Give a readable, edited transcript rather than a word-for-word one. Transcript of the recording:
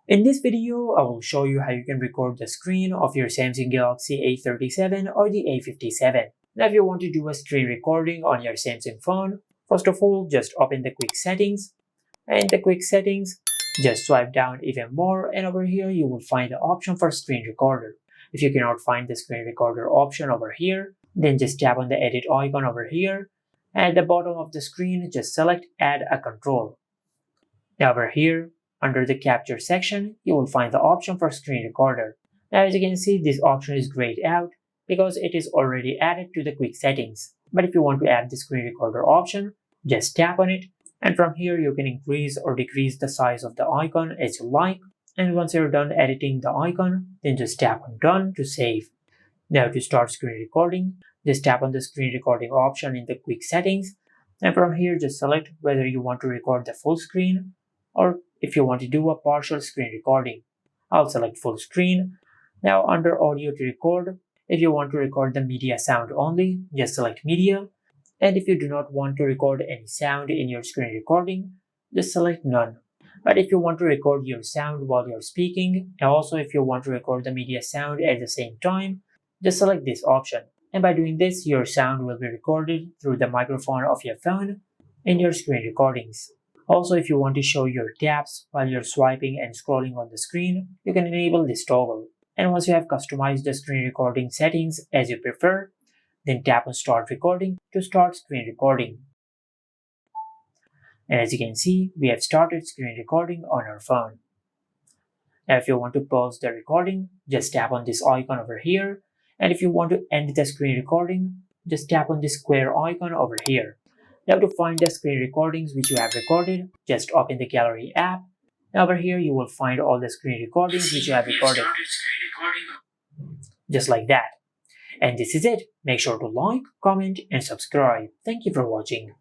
In this video, I will show you how you can record the screen of your Samsung Galaxy A37 or the A57. Now if you want to do a screen recording on your Samsung phone, first of all, just open the quick settings. And in the quick settings, just swipe down even more, and over here you will find the option for screen recorder. If you cannot find the screen recorder option over here, then just tap on the edit icon over here. And at the bottom of the screen, just select add a control. Now over here, under the capture section, you will find the option for screen recorder. Now as you can see, this option is grayed out because it is already added to the quick settings. But if you want to add the screen recorder option, just tap on it, and from here you can increase or decrease the size of the icon as you like. And once you're done editing the icon, then just tap on done to save. Now to start screen recording, just tap on the screen recording option in the quick settings, and from here just select whether you want to record the full screen or if you want to do a partial screen recording. I'll select full screen. Now under audio to record, if you want to record the media sound only, just select media. And if you do not want to record any sound in your screen recording, just select none. But if you want to record your sound while you're speaking, and also if you want to record the media sound at the same time, just select this option. And by doing this, your sound will be recorded through the microphone of your phone in your screen recordings. Also, if you want to show your taps while you're swiping and scrolling on the screen, you can enable this toggle. And once you have customized the screen recording settings as you prefer, then tap on Start Recording to start screen recording. And as you can see, we have started screen recording on our phone. Now if you want to pause the recording, just tap on this icon over here. And if you want to end the screen recording, just tap on this square icon over here. Now to find the screen recordings which you have recorded, just open the Gallery app. Now over here you will find all the screen recordings which you have recorded. Just like that. And this is it. Make sure to like, comment, and subscribe. Thank you for watching.